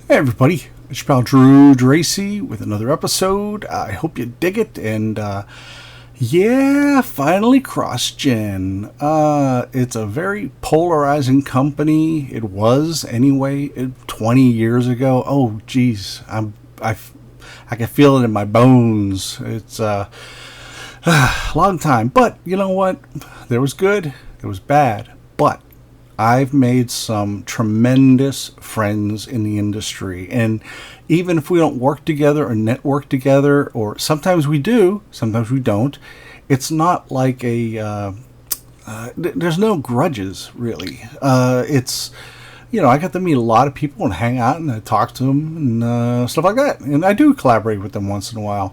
Hey everybody, it's your pal Drew Dracy with another episode. I hope you dig it, and yeah, finally CrossGen. It's a very polarizing company. It was anyway, 20 years ago. Oh geez, I can feel it in my bones. It's a long time, but you know what? There was good, there was bad, but I've made some tremendous friends in the industry. And even if we don't work together or network together, or sometimes we do, sometimes we don't, it's not like there's no grudges, really. I got to meet a lot of people and hang out and I talk to them and stuff like that. And I do collaborate with them once in a while.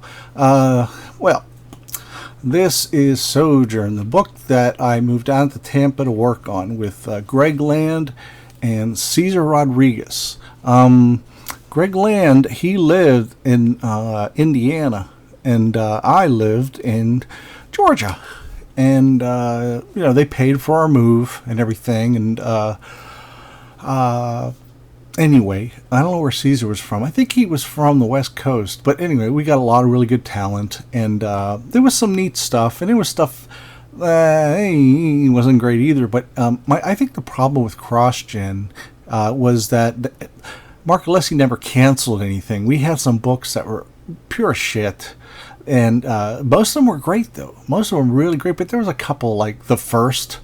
This is Sojourn, the book that I moved down to Tampa to work on with Greg Land and Cesar Rodriguez. Greg Land, he lived in Indiana, and I lived in Georgia. And, they paid for our move and everything. And anyway, I don't know where Caesar was from. I think he was from the West Coast. But anyway, we got a lot of really good talent. And there was some neat stuff. And there was stuff he wasn't great either. But I think the problem with CrossGen was that Mark Alessi never canceled anything. We had some books that were pure shit. And most of them were great, though. Most of them were really great. But there was a couple, like The First,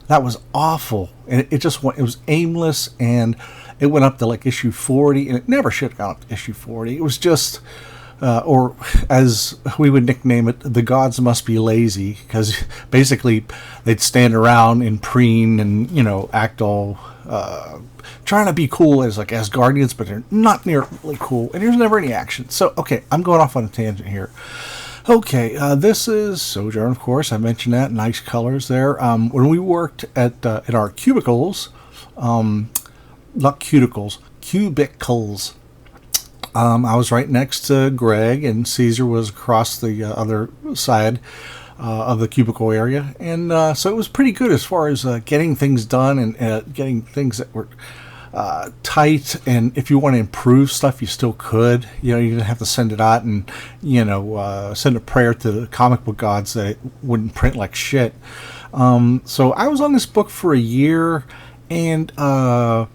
that was awful. And it was aimless, and it went up to like issue 40, and it never should have gone up to issue 40. It was just, or as we would nickname it, the gods must be lazy, because basically they'd stand around and preen and, act all, trying to be cool as like Asgardians, but they're not nearly cool, and there's never any action. So, okay, I'm going off on a tangent here. Okay, this is Sojourn, of course. I mentioned that. Nice colors there. When we worked at in our cubicles, not cuticles, cubicles. I was right next to Greg, and Caesar was across the other side of the cubicle area. And so it was pretty good as far as getting things done and getting things that were tight. And if you want to improve stuff, you still could. You didn't have to send it out and, send a prayer to the comic book gods that it wouldn't print like shit. So I was on this book for a year, and to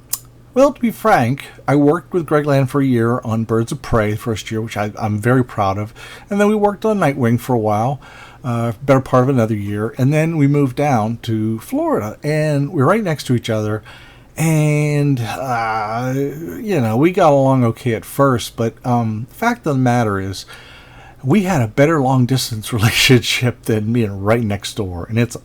be frank, I worked with Greg Land for a year on Birds of Prey the first year, which I'm very proud of. And then we worked on Nightwing for a while, better part of another year. And then we moved down to Florida, and we're right next to each other. And, we got along okay at first. But the fact of the matter is, we had a better long-distance relationship than being right next door. And it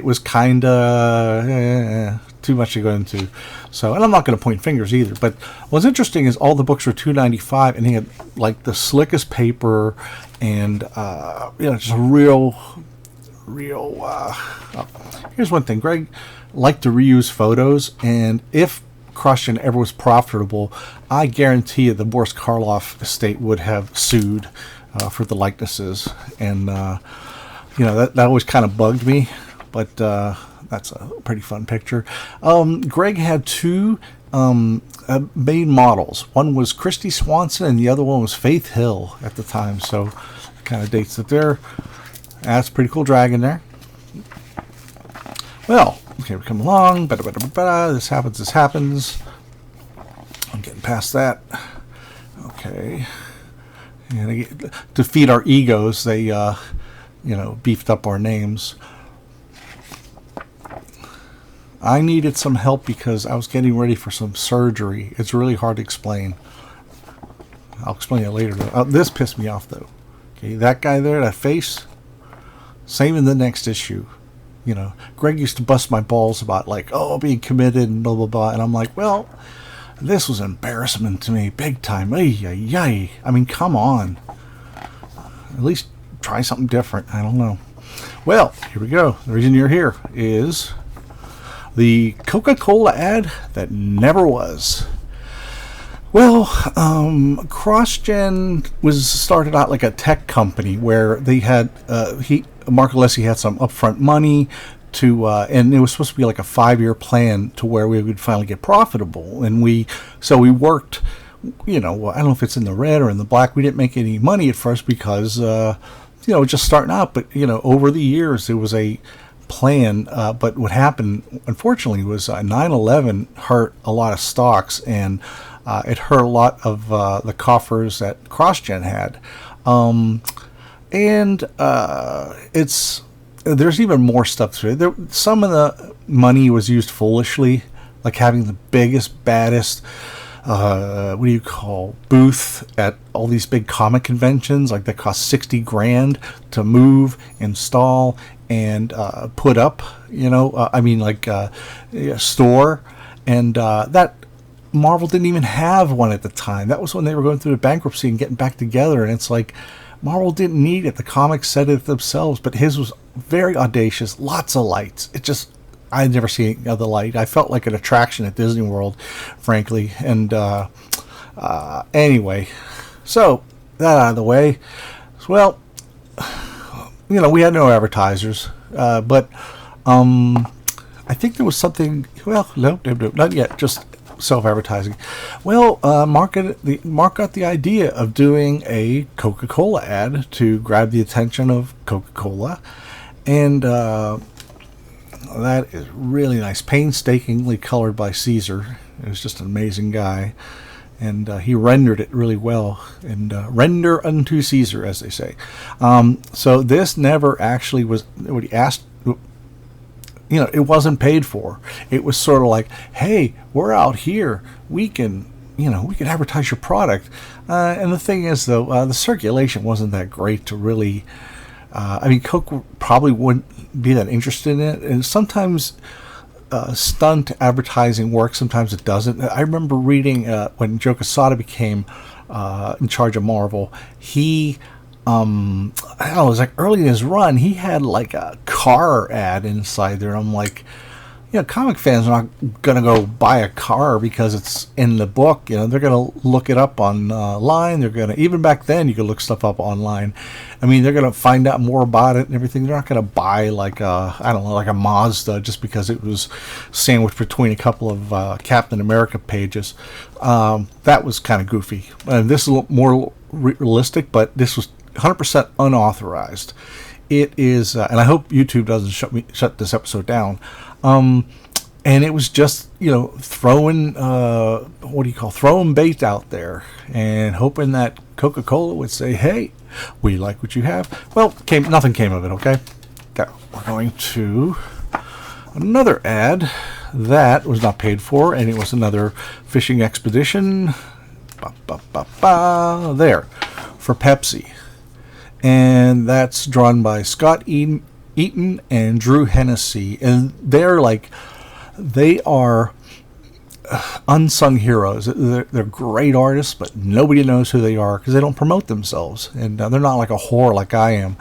was kind of too much to go into. So, and I'm not going to point fingers either. But what's interesting is all the books were $2.95, and he had like the slickest paper, and just a real. Here's one thing: Greg liked to reuse photos, and if CrossGen ever was profitable, I guarantee you the Boris Karloff Estate would have sued for the likenesses, and that always kind of bugged me, but that's a pretty fun picture. Greg had two made models. One was Christy Swanson, and the other one was Faith Hill at the time, so it kind of dates it there. That's a pretty cool dragon there. Well, okay, we come along. This happens. I'm getting past that. Okay. And to feed our egos, they, beefed up our names. I needed some help because I was getting ready for some surgery. It's really hard to explain. I'll explain it later. This pissed me off, though. Okay, that guy there, that face, same in the next issue. Greg used to bust my balls about being committed and blah, blah, blah. And I'm like, well, this was embarrassment to me, big time. I mean, come on. At least try something different. I don't know. Well, here we go. The reason you're here is the Coca Cola ad that never was. Well, CrossGen was started out like a tech company where they had Mark Alessi had some upfront money to and it was supposed to be like a 5-year plan to where we would finally get profitable. And we worked, I don't know if it's in the red or in the black. We didn't make any money at first because just starting out. But over the years there was a plan. But what happened, unfortunately, was 9/11 hurt a lot of stocks, and it hurt a lot of the coffers that CrossGen had. There's even more stuff to it. Some of the money was used foolishly, like having the biggest, baddest, booth at all these big comic conventions, like that cost 60 grand to move, install, and put up. Store, and that Marvel didn't even have one at the time. That was when they were going through the bankruptcy and getting back together, and it's like, Marvel didn't need it. The comics said it themselves, but his was very audacious, lots of lights. I'd never seen the light. I felt like an attraction at Disney World, frankly. And anyway, so that out of the way. Well, we had no advertisers, but I think there was something. Well, no, not yet. Just self-advertising. Well, Mark got the idea of doing a Coca Cola ad to grab the attention of Coca Cola, and that is really nice, painstakingly colored by Caesar. It was just an amazing guy, and he rendered it really well. And render unto Caesar, as they say. So this never actually was what he asked. It wasn't paid for. It was sort of like, hey, we're out here. We can advertise your product. And the thing is, though, the circulation wasn't that great to really. Coke probably wouldn't be that interested in it. And sometimes stunt advertising works. Sometimes it doesn't. I remember reading when Joe Quesada became in charge of Marvel. He. I don't know, it was like early in his run, he had like a car ad inside there. I'm like, comic fans are not going to go buy a car because it's in the book. They're going to look it up online. They're going to, even back then, you could look stuff up online. They're going to find out more about it and everything. They're not going to buy like a Mazda just because it was sandwiched between a couple of Captain America pages. That was kind of goofy. And this is a little more realistic, but this was 100% unauthorized. It is, and I hope YouTube doesn't shut this episode down. And it was just, throwing bait out there and hoping that Coca-Cola would say, hey, we like what you have. Well, nothing came of it, okay? We're going to another ad that was not paid for, and it was another fishing expedition. There, for Pepsi. And that's drawn by Scott Eaton and Drew Hennessy. And they are unsung heroes. They're great artists, but nobody knows who they are because they don't promote themselves. And they're not like a whore like I am.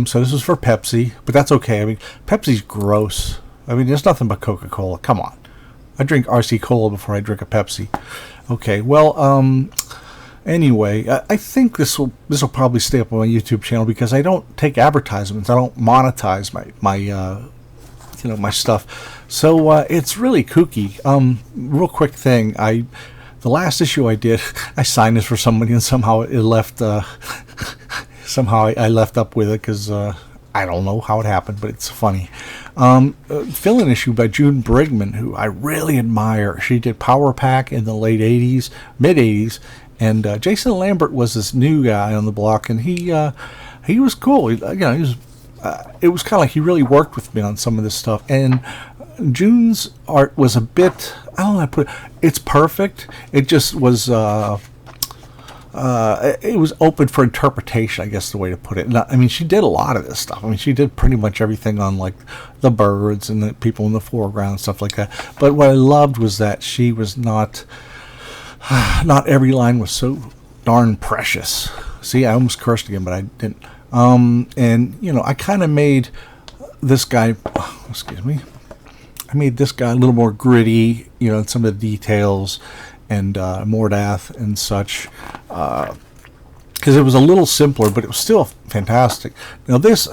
So this is for Pepsi, but that's okay. Pepsi's gross. There's nothing but Coca-Cola. Come on. I drink RC Cola before I drink a Pepsi. Okay, well, anyway, I think this will probably stay up on my YouTube channel because I don't take advertisements. I don't monetize my my stuff. So it's really kooky. Real quick thing, the last issue I did, I signed this for somebody and somehow it left. Somehow I left up with it because I don't know how it happened, but it's funny. Fill-in issue by June Brigman, who I really admire. She did Power Pack in the late 80s, mid 80s. And Jason Lambert was this new guy on the block, and he was cool. It was kind of like he really worked with me on some of this stuff. And June's art was a bit, I don't know how to put it. It's perfect. It just was. It was open for interpretation, I guess the way to put it. She did a lot of this stuff. She did pretty much everything on like the birds and the people in the foreground and stuff like that. But what I loved was that she was not every line was so darn precious. See, I almost cursed again, but I didn't. I kind of made this guy, I made this guy a little more gritty, in some of the details and Mordath and such, because it was a little simpler, but it was still fantastic. Now this,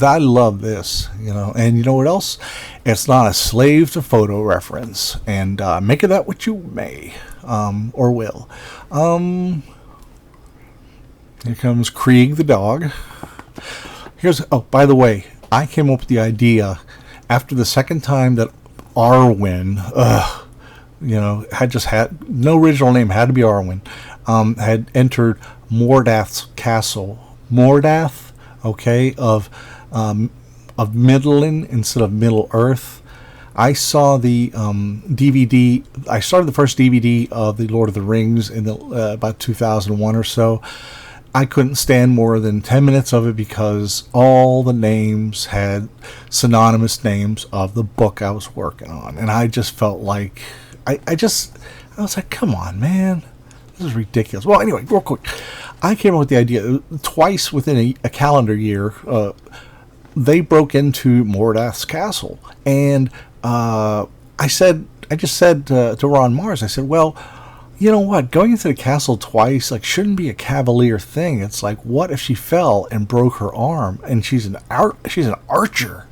I love this, and you know what else? It's not a slave to photo reference, and make of that what you may, or will. Here comes Krieg the dog. By the way, I came up with the idea after the second time that Arwyn, had no original name, had to be Arwyn, had entered Mordath's castle. Mordath, okay, of Middlin instead of Middle Earth. I saw the DVD. I started the first DVD of the Lord of the Rings in about 2001 or so. I couldn't stand more than 10 minutes of it because all the names had synonymous names of the book I was working on. And I just felt like, I was like, come on, man. This is ridiculous. Well, anyway, real quick. I came up with the idea twice within a calendar year. They broke into Mordath's castle. And I just said to Ron Mars, I said, well, you know what? Going into the castle twice, shouldn't be a cavalier thing. It's like, what if she fell and broke her arm, and she's an archer?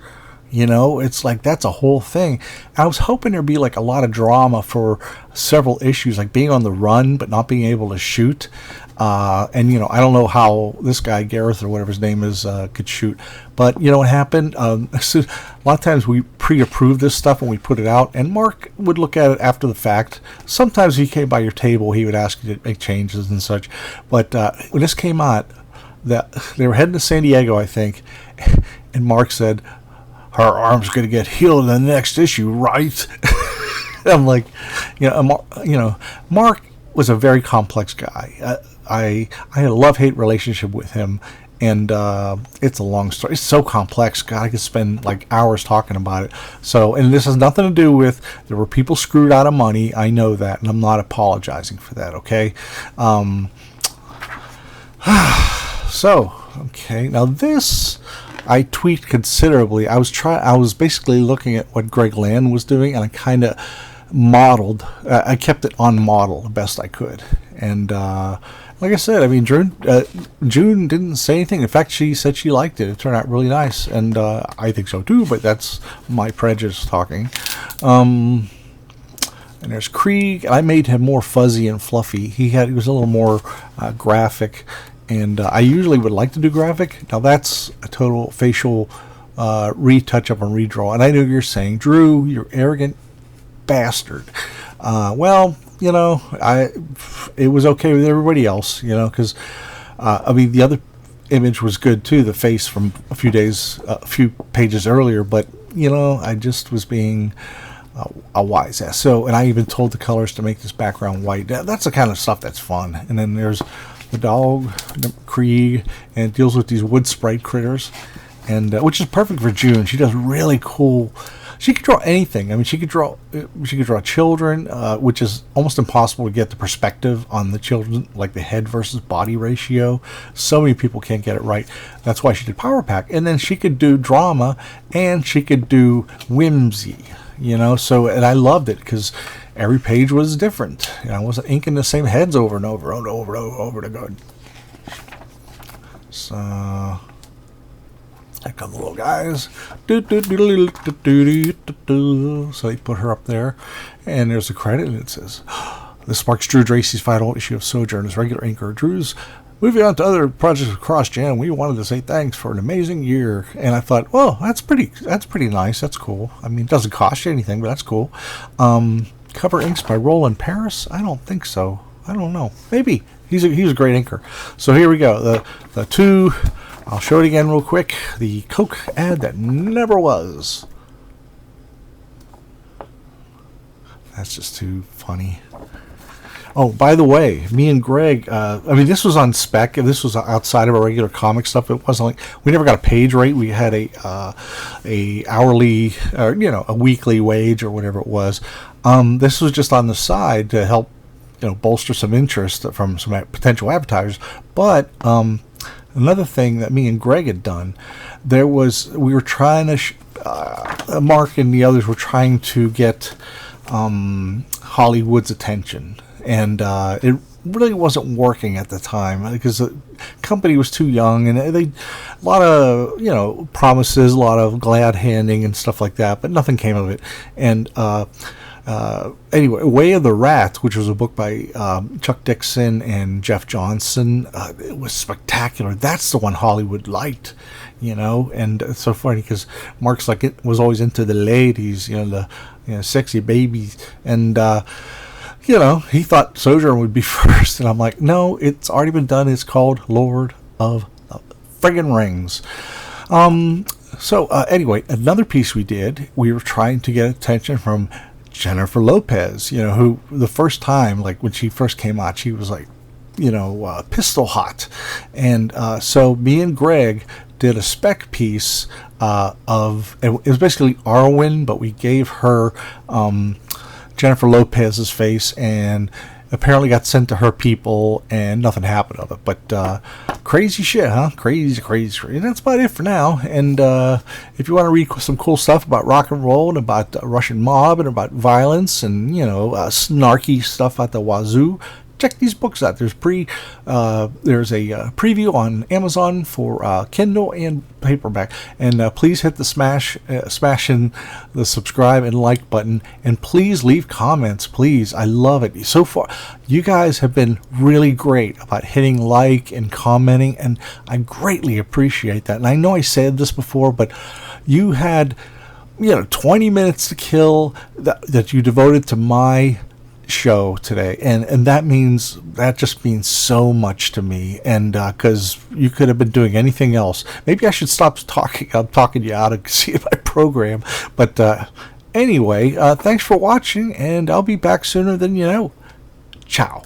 It's like that's a whole thing. I was hoping there'd be a lot of drama for several issues, like being on the run but not being able to shoot. And I don't know how this guy Gareth or whatever his name is could shoot, but what happened? A lot of times we pre-approve this stuff when we put it out, and Mark would look at it after the fact. Sometimes he came by your table, he would ask you to make changes and such. But when this came out, that they were heading to San Diego, I think, and Mark said, "Her arm's going to get healed in the next issue, right?" I'm like, Mark was a very complex guy. I had a love-hate relationship with him, and it's a long story. It's so complex. God, I could spend hours talking about it. So, and this has nothing to do with, there were people screwed out of money. I know that, and I'm not apologizing for that, okay? Okay, now this, I tweaked considerably. I was basically looking at what Greg Land was doing, and I kind of modeled. I kept it on model the best I could, and like I said, I mean, June didn't say anything. In fact, she said she liked it. It turned out really nice, and I think so too. But that's my prejudice talking. And there's Krieg. I made him more fuzzy and fluffy. He was a little more graphic, and I usually would like to do graphic. Now that's a total facial retouch up and redraw. And I know you're saying, Drew, you're arrogant bastard. Well, it was okay with everybody else, because the other image was good too, the face from a few pages earlier, but I just was being a wise ass. So, and I even told the colors to make this background white. That's the kind of stuff that's fun. And then there's the dog, Krieg, and it deals with these wood sprite critters, and which is perfect for June. She does really cool. She could draw anything. I mean, she could draw children, which is almost impossible to get the perspective on the children, like the head versus body ratio. So many people can't get it right. That's why she did Power Pack. And then she could do drama, and she could do whimsy, So, and I loved it because every page was different. I wasn't inking the same heads over and over and over and over to go. So, there come the little guys. So they put her up there, and there's a credit, and it says, "This marks Drew Dracy's final issue of Sojourn as regular anchor. Drew's moving on to other projects with CrossGen. We wanted to say thanks for an amazing year." And I thought, well, that's pretty nice. That's cool. I mean, it doesn't cost you anything, but that's cool. Cover inks by Roland Paris? I don't think so. I don't know. Maybe. He's a great inker. So here we go. The two. I'll show it again real quick. The Coke ad that never was. That's just too funny. Oh, by the way, me and Greg, this was on spec. This was outside of our regular comic stuff. It wasn't we never got a page rate. We had a hourly, or a weekly wage or whatever it was. This was just on the side to help, bolster some interest from some potential advertisers. But another thing that me and Greg had done, we were trying to, Mark and the others were trying to get Hollywood's attention. And really wasn't working at the time because the company was too young, and a lot of promises, a lot of glad handing and stuff like that, but nothing came of it. And anyway, Way of the Rat, which was a book by Chuck Dixon and Jeff Johnson, it was spectacular. That's the one Hollywood liked, and it's so funny because Mark's like it was always into the ladies, the sexy babies, and he thought Sojourn would be first, and I'm like, no, it's already been done. It's called Lord of the Friggin' Rings. So anyway, another piece we were trying to get attention from Jennifer Lopez, who the first time, like when she first came out, she was like, pistol hot. And so me and Greg did a spec piece of, it was basically Arwyn, but we gave her Jennifer Lopez's face, and apparently got sent to her people, and nothing happened of it. But crazy shit, huh? Crazy. And that's about it for now. And if you want to read some cool stuff about rock and roll and about Russian mob and about violence and snarky stuff at the wazoo, check these books out. There's a preview on Amazon for Kindle and paperback. And please hit the smash in the subscribe and like button. And please leave comments. Please, I love it. So far, you guys have been really great about hitting like and commenting, and I greatly appreciate that. And I know I said this before, but you had 20 minutes to kill that you devoted to my show today, and that just means so much to me, and because you could have been doing anything else. Maybe I should stop talking. I'm talking you out of seeing my program, but anyway, thanks for watching, and I'll be back sooner than you know. Ciao.